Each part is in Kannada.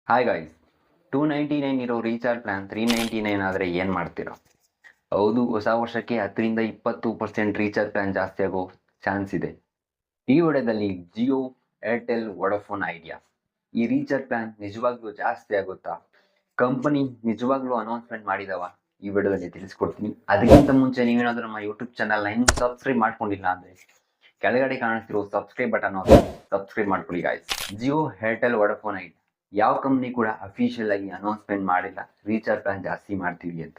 ಹಾಯ್ ಗಾಯ್ಸ್, 299 ಇರೋ ರೀಚಾರ್ಜ್ ಪ್ಲಾನ್ 399 ಆದರೆ ಏನು ಮಾಡ್ತೀರಾ? ಹೌದು, ಹೊಸ ವರ್ಷಕ್ಕೆ 10-20% ರೀಚಾರ್ಜ್ ಪ್ಲಾನ್ ಜಾಸ್ತಿ ಆಗೋ ಚಾನ್ಸ್ ಇದೆ. ಈ ವಿಡಿಯೋದಲ್ಲಿ ಜಿಯೋ, ಏರ್ಟೆಲ್, ವೊಡಾಫೋನ್ ಐಡಿಯಾ ಈ ರೀಚಾರ್ಜ್ ಪ್ಲಾನ್ ನಿಜವಾಗ್ಲೂ ಜಾಸ್ತಿ ಆಗುತ್ತಾ? ಕಂಪನಿ ನಿಜವಾಗ್ಲೂ ಅನೌನ್ಸ್ಮೆಂಟ್ ಮಾಡಿದವ? ಈ ವಿಡಿಯೋದಲ್ಲಿ ತಿಳಿಸ್ಕೊಡ್ತೀನಿ. ಅದಕ್ಕಿಂತ ಮುಂಚೆ ನೀವೇನಾದ್ರೂ ನಮ್ಮ ಯೂಟ್ಯೂಬ್ ಚಾನಲ್ನ ಇನ್ನೂ ಸಬ್ಸ್ಕ್ರೈಬ್ ಮಾಡ್ಕೊಂಡಿಲ್ಲ ಅಂದರೆ ಕೆಳಗಡೆ ಕಾಣಿಸ್ತಿರೋ ಸಬ್ಸ್ಕ್ರೈಬ್ ಬಟನ್ ಸಬ್ಸ್ಕ್ರೈಬ್ ಮಾಡ್ಕೊಳ್ಳಿ guys. Jio, Airtel, Vodafone idea ಯಾವ ಕಂಪ್ನಿ ಕೂಡ ಅಫಿಷಿಯಲ್ ಆಗಿ ಅನೌನ್ಸ್ಮೆಂಟ್ ಮಾಡಿಲ್ಲ ರೀಚಾರ್ಜ್ ಪ್ಲಾನ್ ಜಾಸ್ತಿ ಮಾಡ್ತೀವಿ ಅಂತ.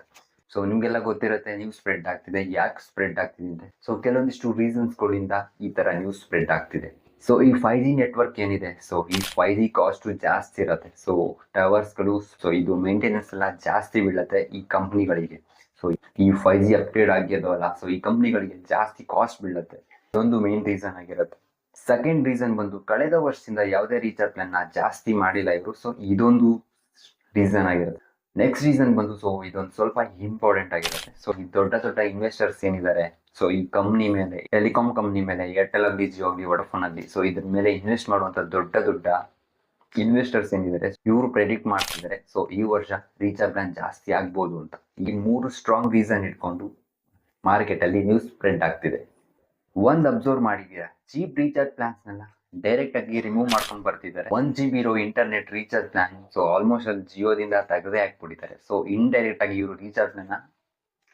ಸೊ ನಿಮ್ಗೆಲ್ಲ ಗೊತ್ತಿರುತ್ತೆ ನ್ಯೂಸ್ ಸ್ಪ್ರೆಡ್ ಆಗ್ತಿದೆ. ಯಾಕೆ ಸ್ಪ್ರೆಡ್ ಆಗ್ತಿದೆ ಅಂತ ಸೊ ಕೆಲವೊಂದಿಷ್ಟು ರೀಸನ್ಸ್ಗಳಿಂದ ಈ ತರ ನ್ಯೂಸ್ ಸ್ಪ್ರೆಡ್ ಆಗ್ತಿದೆ. ಸೊ ಈ 5G ನೆಟ್ವರ್ಕ್ ಏನಿದೆ, ಸೊ ಈ 5G ಕಾಸ್ಟ್ ಜಾಸ್ತಿ ಇರುತ್ತೆ. ಸೊ ಟವರ್ಸ್ಗಳು, ಸೊ ಇದು ಮೇಂಟೆನೆನ್ಸ್ ಎಲ್ಲ ಜಾಸ್ತಿ ಬೀಳುತ್ತೆ ಈ ಕಂಪ್ನಿಗಳಿಗೆ. ಸೊ ಈ 5G ಅಪ್ಗ್ರೇಡ್ ಆಗಿರೋಲ್ಲ, ಸೊ ಈ ಕಂಪ್ನಿಗಳಿಗೆ ಜಾಸ್ತಿ ಕಾಸ್ಟ್ ಬೀಳುತ್ತೆ. ಇದೊಂದು ಮೇನ್ ರೀಸನ್ ಆಗಿರುತ್ತೆ. ಸೆಕೆಂಡ್ ರೀಸನ್ ಬಂದು ಕಳೆದ ವರ್ಷದಿಂದ ಯಾವುದೇ ರೀಚಾರ್ಜ್ ಪ್ಲಾನ್ ಜಾಸ್ತಿ ಮಾಡಿಲ್ಲ ಇವರು. ಸೊ ಇದೊಂದು ರೀಸನ್ ಆಗಿರುತ್ತೆ. ನೆಕ್ಸ್ಟ್ ರೀಸನ್ ಬಂದು, ಸೊ ಇದೊಂದು ಸ್ವಲ್ಪ ಇಂಪಾರ್ಟೆಂಟ್ ಆಗಿರುತ್ತೆ. ಸೊ ಈ ದೊಡ್ಡ ದೊಡ್ಡ ಇನ್ವೆಸ್ಟರ್ಸ್ ಏನಿದ್ದಾರೆ, ಸೊ ಈ ಕಂಪ್ನಿ ಮೇಲೆ, ಟೆಲಿಕಾಂ ಕಂಪ್ನಿ ಮೇಲೆ, ಏರ್ಟೆಲ್ ಆಗಲಿ, ಜಿಯೋ ಆಗಲಿ, ವೊಡಾಫೋನ್ ಆಗಲಿ, ಸೊ ಇದ್ರ ಮೇಲೆ ಇನ್ವೆಸ್ಟ್ ಮಾಡುವಂತ ದೊಡ್ಡ ದೊಡ್ಡ ಇನ್ವೆಸ್ಟರ್ಸ್ ಏನಿದ್ದಾರೆ ಇವರು ಪ್ರೆಡಿಕ್ಟ್ ಮಾಡ್ತಿದ್ದಾರೆ ಸೊ ಈ ವರ್ಷ ರೀಚಾರ್ಜ್ ಪ್ಲಾನ್ ಜಾಸ್ತಿ ಆಗ್ಬೋದು ಅಂತ. ಈ 3 ಸ್ಟ್ರಾಂಗ್ ರೀಸನ್ ಇಟ್ಕೊಂಡು ಮಾರ್ಕೆಟ್ ಅಲ್ಲಿ ನ್ಯೂಸ್ ಸ್ಪ್ರೆಡ್ ಆಗ್ತಿದೆ. ಒಂದ್ ಅಬ್ಸರ್ವ್ ಮಾಡಿದೀರಾ, ಚೀಪ್ ರೀಚಾರ್ಜ್ ಪ್ಲಾನ್ಸ್ ನೆಲ್ಲ ಡೈರೆಕ್ಟ್ ಆಗಿ ರಿಮೂವ್ ಮಾಡ್ಕೊಂಡು ಬರ್ತಿದ್ದಾರೆ. 1 GB ಇರೋ internet recharge plan so almost ಅಲ್ಲಿ ಜಿಯೋದಿಂದ ತೆಗೆದೇ ಹಾಕ್ಬಿಟ್ಟಿದ್ದಾರೆ. ಸೊ ಇಂಡೈರೆಕ್ಟ್ ಆಗಿ ಇವರು ರೀಚಾರ್ಜ್ ಪ್ಲಾನ್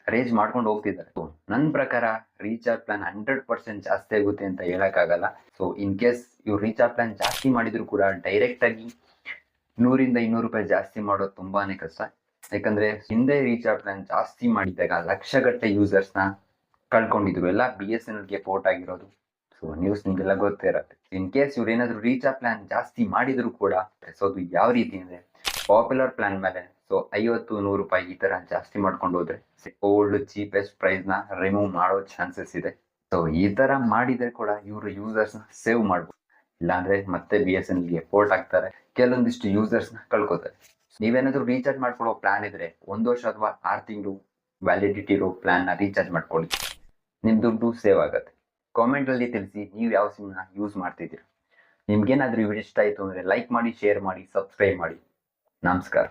ಅರೇಂಜ್ ಮಾಡ್ಕೊಂಡು ಹೋಗ್ತಿದ್ದಾರೆ. ಸೊ ನನ್ನ ಪ್ರಕಾರ ರೀಚಾರ್ಜ್ ಪ್ಲಾನ್ 100% ಜಾಸ್ತಿ ಆಗುತ್ತೆ ಅಂತ ಹೇಳಕ್ಕಾಗಲ್ಲ. ಸೊ ಇನ್ ಕೇಸ್ ಇವ್ರು ರೀಚಾರ್ಜ್ ಪ್ಲಾನ್ ಜಾಸ್ತಿ ಮಾಡಿದ್ರು ಕೂಡ ಡೈರೆಕ್ಟ್ ಆಗಿ 100-200 ರೂಪಾಯಿ ಜಾಸ್ತಿ ಮಾಡೋದು ತುಂಬಾನೇ ಕಷ್ಟ. ಯಾಕಂದ್ರೆ ಹಿಂದೆ ರೀಚಾರ್ಜ್ ಪ್ಲಾನ್ ಜಾಸ್ತಿ ಮಾಡಿದಾಗ ಲಕ್ಷಗಟ್ಟಲೆ ಯೂಸರ್ಸ್ ನ ಕಳ್ಕೊಂಡಿದ್ರು. ಎಲ್ಲ BSNL ಪೋರ್ಟ್ ಆಗಿರೋದು. ಸೊ ನ್ಯೂಸ್ ನಿಮ್ಗೆಲ್ಲ ಗೊತ್ತೇ ಇರುತ್ತೆ. ಇನ್ ಕೇಸ್ ಇವ್ರು ಏನಾದ್ರು ರೀಚಾರ್ಜ್ ಪ್ಲಾನ್ ಜಾಸ್ತಿ ಮಾಡಿದ್ರು ಕೂಡ ಸೊ ಅದು ಯಾವ ರೀತಿ ಅಂದ್ರೆ ಪಾಪ್ಯುಲರ್ ಪ್ಲಾನ್ ಮೇಲೆ ಸೊ 50-100 ರೂಪಾಯಿ ಈ ತರ ಜಾಸ್ತಿ ಮಾಡ್ಕೊಂಡು ಹೋದ್ರೆ ಓಲ್ಡ್ ಚೀಪೆಸ್ಟ್ ಪ್ರೈಸ್ ನ ರಿಮೂವ್ ಮಾಡೋ ಚಾನ್ಸಸ್ ಇದೆ. ಸೊ ಈ ತರ ಮಾಡಿದ್ರೆ ಕೂಡ ಇವರು ಯೂಸರ್ಸ್ ನ ಸೇವ್ ಮಾಡ್ಬೋದು. ಇಲ್ಲಾಂದ್ರೆ ಮತ್ತೆ BSNL ಪೋರ್ಟ್ ಆಗ್ತಾರೆ, ಕೆಲವೊಂದಿಷ್ಟು ಯೂಸರ್ಸ್ ನ ಕಳ್ಕೊತಾರೆ. ನೀವೇನಾದ್ರೂ ರೀಚಾರ್ಜ್ ಮಾಡ್ಕೊಳ್ಳೋ ಪ್ಲಾನ್ ಇದ್ರೆ 1 ವರ್ಷ ಅಥವಾ 6 ತಿಂಗಳು ವ್ಯಾಲಿಡಿಟಿ ಇರೋ ಪ್ಲಾನ್ ನ ರೀಚಾರ್ಜ್ ಮಾಡ್ಕೊಳ್ಳಿ, ನಿಮ್ ದುಡ್ಡು ಸೇವ್ ಆಗುತ್ತೆ. ಕಾಮೆಂಟ್ ಅಲ್ಲಿ ತಿಳಿಸಿ ನೀವು ಯಾವ ಸಿಮ್ ನ ಯೂಸ್ ಮಾಡ್ತಿದ್ದೀರಾ. ನಿಮ್ಗೇನಾದ್ರೂ ವಿಡಿಯೋ ಇಷ್ಟ ಆಯ್ತು ಅಂದ್ರೆ ಲೈಕ್ ಮಾಡಿ, ಶೇರ್ ಮಾಡಿ, ಸಬ್ಸ್ಕ್ರೈಬ್ ಮಾಡಿ. ನಮಸ್ಕಾರ.